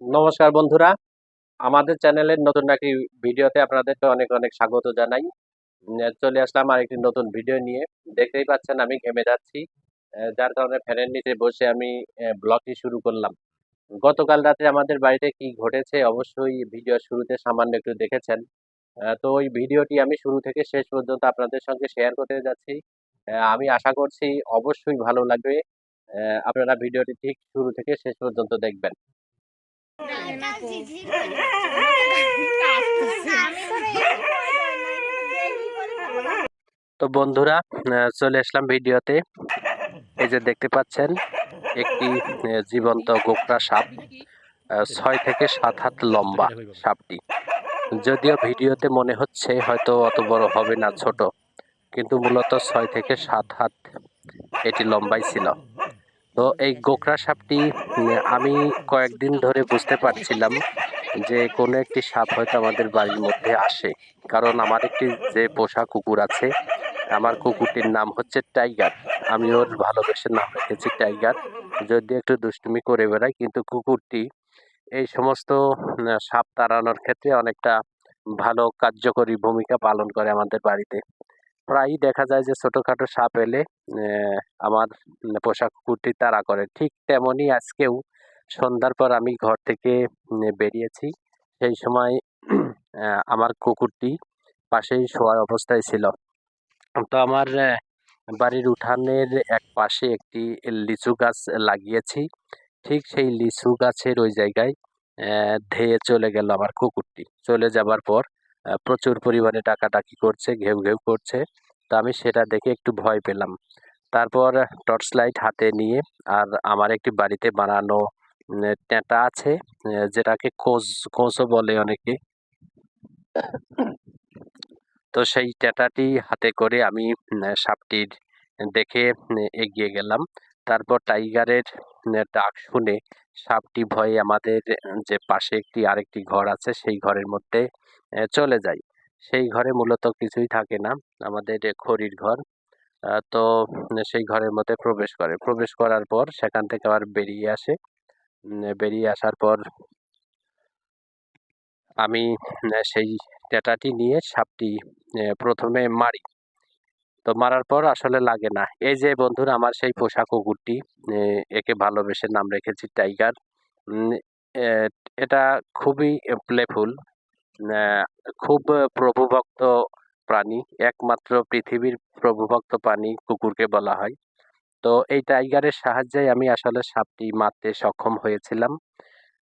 নমস্কার বন্ধুরা, আমাদের চ্যানেলের নতুন একটি ভিডিওতে আপনাদেরকে অনেক অনেক স্বাগত জানাই। চলে আসলাম আরেকটি নতুন ভিডিও নিয়ে। দেখতেই পাচ্ছেন আমি ঘেমে যাচ্ছি। যার কারণে ফ্যানের নিচে বসে আমি ব্লগটি শুরু করলাম। গতকাল রাতে আমাদের বাড়িতে কি ঘটেছে অবশ্যই ভিডিওর শুরুতে সামান্য একটু দেখেছেন। তো ওই ভিডিওটি আমি শুরু থেকে শেষ পর্যন্ত আপনাদের সঙ্গে শেয়ার করতে যাচ্ছি। আমি আশা করছি অবশ্যই ভালো লাগবে। আপনারা ভিডিওটি ঠিক শুরু থেকে শেষ পর্যন্ত দেখবেন। তো বন্ধুরা, চলে আসলাম ভিডিওতে। এই যে দেখতে পাচ্ছেন একটি জীবন্ত গোকড়া সাপ, 6 থেকে 7 হাত লম্বা সাপটি। যদিও ভিডিওতে মনে হচ্ছে হয়তো অত বড় হবে না, ছোট, কিন্তু মূলত 6 থেকে 7 হাত এটি লম্বাই ছিল। তো এই গোকড়া সাপটি আমি কয়েকদিন ধরে বুঝতে পারছিলাম যে কোনো একটি সাপ হয়তো আমাদের বাড়ির মধ্যে আসে। কারণ আমার একটি যে পোষা কুকুর আছে, আমার কুকুরটির নাম হচ্ছে টাইগার। আমি ওর ভালোবেসে নাম রেখেছি টাইগার। যদিও একটু দুষ্টুমি করে বেড়ায়, কিন্তু কুকুরটি এই সমস্ত সাপ তাড়ানোর ক্ষেত্রে অনেকটা ভালো কার্যকরী ভূমিকা পালন করে আমাদের বাড়িতে। প্রায়ই দেখা যায় যে ছোটখাটো সাপ এলে আমার পোষা কুকুরটি তাড়া করে। ঠিক তেমনই আজকেও সন্ধ্যার পর আমি ঘর থেকে বেরিয়েছি। সেই সময় আমার কুকুরটি পাশেই শোয়া অবস্থায় ছিল। তো আমার বাড়ির উঠানের এক পাশে একটি লিচু গাছ লাগিয়েছি। ঠিক সেই লিচু গাছের ওই জায়গায় ধেয়ে চলে গেল আমার কুকুরটি। চলে যাবার পর প্রচুর পরিমাণে ডাকাডাকি করছে, ঘেউ ঘেউ করছে। তো আমি সেটা দেখে একটু ভয় পেলাম। তারপর টর্চ লাইট হাতে নিয়ে আর আমার একটি বাড়িতে বানানো ট্যাঁটা আছে, যেটাকে কোঁচও বলে অনেকে। তো সেই ট্যাঁটাটি হাতে করে আমি সাপটির দেখে এগিয়ে গেলাম। তারপর টাইগারের ডাক শুনে সাপটি ভয়ে আমাদের যে পাশে আরেকটি ঘর আছে সেই ঘরের মধ্যে চলে যায়। সেই ঘরে মূলত কিছুই থাকে না, আমাদের খড়ির ঘর। তো সেই ঘরের মধ্যে প্রবেশ করে। প্রবেশ করার পর সেখান থেকে আবার বেরিয়ে আসে। বেরিয়ে আসার পর আমি সেই ট্যাঁটাটি নিয়ে সাপটি প্রথমে মারি। তো মারার পর আসলে লাগে না। এই যে বন্ধুরা আমার সেই পোষা কুকুরটি, একে ভালোবেসে নাম রেখেছি টাইগার। উম এ এটা খুবই প্লেফুল, আ খুব প্রভুভক্ত প্রাণী। একমাত্র পৃথিবীর প্রভুভক্ত প্রাণী কুকুরকে বলা হয়। তো এই টাইগারের সাহায্যেই আমি আসলে সাপটি মারতে সক্ষম হয়েছিলাম।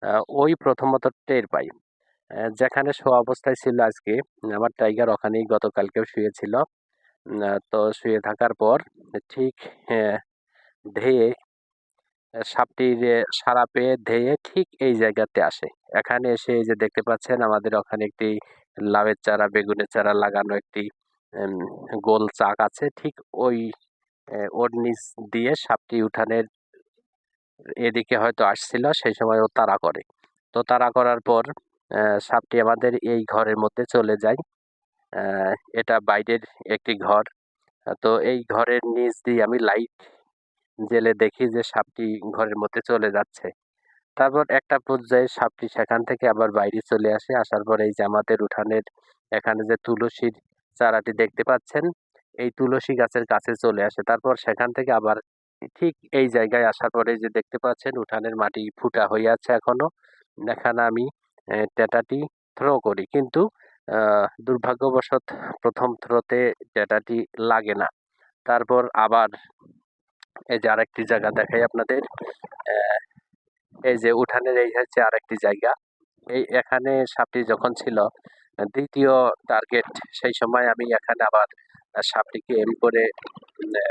আ ওই প্রথমত টের পাই। যেখানে শোয়া অবস্থায় ছিল আজকে, আমার টাইগার ওখানেই গতকালকেও শুয়েছিল। তো শুয়ে থাকার পর ঠিক অ্যা ধেয়ে সাপটির সাড়া পেয়ে ধেয়ে ঠিক এই জায়গাতে আসে। এখানে এসে এই যে দেখতে পাচ্ছেন আমাদের ওখানে একটি লাউয়ের চারা, বেগুনের চারা লাগানো একটি এম গোল চাক আছে। ঠিক ওই ওর নিচ দিয়ে সাপটি উঠানের এদিকে হয়তো আসছিল, সেই সময় ও তাড়া করে। তো তাড়া করার পর সাপটি আমাদের এই ঘরের মধ্যে চলে যায়। অ্যা এটা বাইরের একটি ঘর। তো এই ঘরের নিচ দিয়ে আমি লাইট জ্বেলে দেখি যে সাপটি ঘরের মধ্যে চলে যাচ্ছে। তারপর একটা পর্যায়ে সাপটি সেখান থেকে আবার বাইরে চলে আসে। আসার পরে এই যে আমাদের উঠানের এখানে যে তুলসীর চারাটি দেখতে পাচ্ছেন, এই তুলসী গাছের কাছে চলে আসে। তারপর সেখান থেকে আবার ঠিক এই জায়গায় আসার পরে যে দেখতে পাচ্ছেন উঠানের মাটি ফুটা হয়ে আছে এখনো। এখানে আমি ট্যাঁটাটি থ্রো করি। কিন্তু আ দুর্ভাগ্যবশত ১ম থ্রোতে ট্যাঁটাটি লাগে না। তারপর আবার এই যে আরেকটি জায়গা দেখাই আপনাদের। অ্যা এই যে উঠানের এই হচ্ছে আরেকটি জায়গা। এখানে সাপটি যখন ছিল ২য় টার্গেট, সেই সময় আমি এখানে আবার সাপটিকে এম করে অ্যা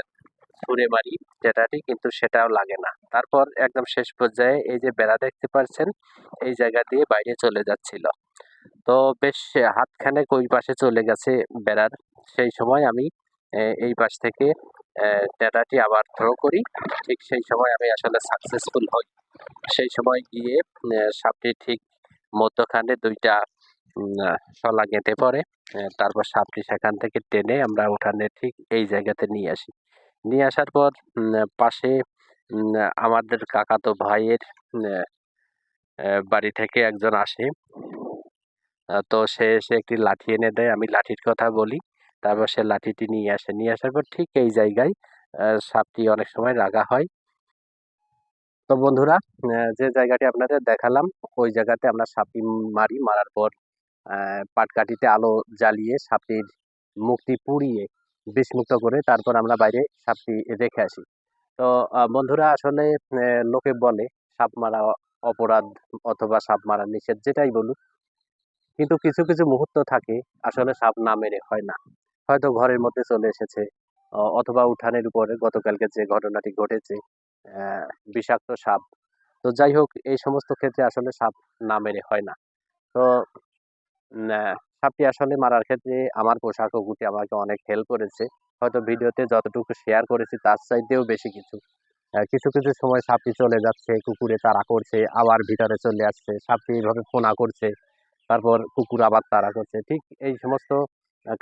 ছুঁড়ে মারি ট্যাঁটাটি, কিন্তু সেটাও লাগে না। তারপর একদম শেষ পর্যায়ে এই যে বেড়া দেখতে পাচ্ছেন, এই জায়গা দিয়ে বাইরে চলে যাচ্ছিল। তো বেশ হাতখানেক ওই পাশে চলে গেছে বেড়ার। সেই সময় আমি এই পাশ থেকে ট্যাঁটাটি আবার থ্রো করি। ঠিক সেই সময় আমি আসলে সাকসেসফুল হই। সেই সময় গিয়ে সাপটি ঠিক মধ্যখানে ২ টা শলা গেঁথে পড়ে। তারপর সাপটি সেখান থেকে টেনে আমরা উঠানের ঠিক এই জায়গাতে নিয়ে আসি। নিয়ে আসার পর পাশে আমাদের কাকাতো ভাইয়ের বাড়ি থেকে একজন আসে। তো সে এসে একটি লাঠি এনে দেয়। আমি লাঠির কথা বলি। তারপর সে লাঠিটি নিয়ে আসে। নিয়ে আসার পর ঠিক এই জায়গায় সাপটি অনেক সময় রাগা হয়। তো বন্ধুরা, যে জায়গাটি আপনাদের দেখালাম ওই জায়গাতে আমরা সাপটি মারি। মারার পর পাটকাঠিতে আলো জ্বালিয়ে সাপটির মুখটি পুড়িয়ে বিষমুক্ত করে তারপর আমরা বাইরে সাপটি রেখে আসি। তো বন্ধুরা, আসলে লোকে বলে সাপ মারা অপরাধ অথবা সাপ মারা নিষেধ, যেটাই বলুক। কিন্তু কিছু কিছু মুহূর্ত থাকে আসলে সাপ না মেরে হয় না। হয়তো ঘরের মধ্যে চলে এসেছে, অথবা উঠানের উপরে গতকালকে যে ঘটনাটি ঘটেছে, আহ, বিষাক্ত সাপ। তো যাই হোক, এই সমস্ত ক্ষেত্রে আসলে সাপ না মেরে হয় না। তো সাপটি আসলে মারার ক্ষেত্রে আমার পোষা কুকুরটি আমাকে অনেক হেল্প করেছে। হয়তো ভিডিওতে যতটুকু শেয়ার করেছি তার চাইতেও বেশি কিছু। কিছু কিছু সময় সাপটি চলে যাচ্ছে, কুকুরে তাড়া করছে, আবার ভিতরে চলে আসছে, সাপটি এইভাবে ফোনা করছে, তারপর কুকুর আবার তাড়া করছে। ঠিক এই সমস্ত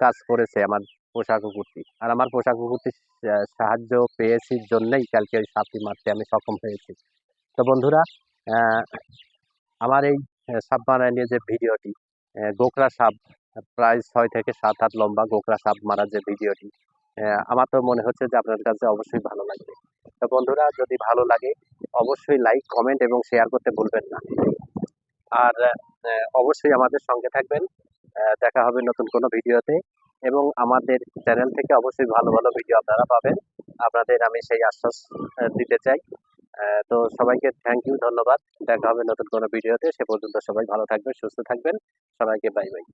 কাজ করেছে আমার পোষা কুকুরটি। আর আমার পোষা কুকুরটি সাহায্য পেয়েছি জন্যই কালকে ওই সাপটি মারতে আমি সক্ষম হয়েছি। তো বন্ধুরা, আহ, আমার এই সাপ মারা নিয়ে যে ভিডিওটি, গোকরা সাপ, প্রায় 6 থেকে 7 হাত লম্বা গোকরা সাপ মারার যে ভিডিওটি, আমার তো মনে হচ্ছে যে আপনার কাছে অবশ্যই ভালো লাগবে। তো বন্ধুরা, যদি ভালো লাগে অবশ্যই লাইক, কমেন্ট এবং শেয়ার করতে ভুলবেন না। আর অবশ্যই আমাদের সঙ্গে থাকবেন। দেখা হবে নতুন কোনো ভিডিওতে, এবং আমাদের চ্যানেল থেকে অবশ্যই ভালো ভালো ভিডিও আপনারা পাবেন। আপনাদের আমি সেই আশ্বাস দিতে চাই। তো সবাইকে থ্যাংক ইউ, ধন্যবাদ। দেখা হবে নতুন কোনো ভিডিওতে। সে পর্যন্ত সবাই ভালো থাকবেন, সুস্থ থাকবেন। সবাইকে বাই বাই।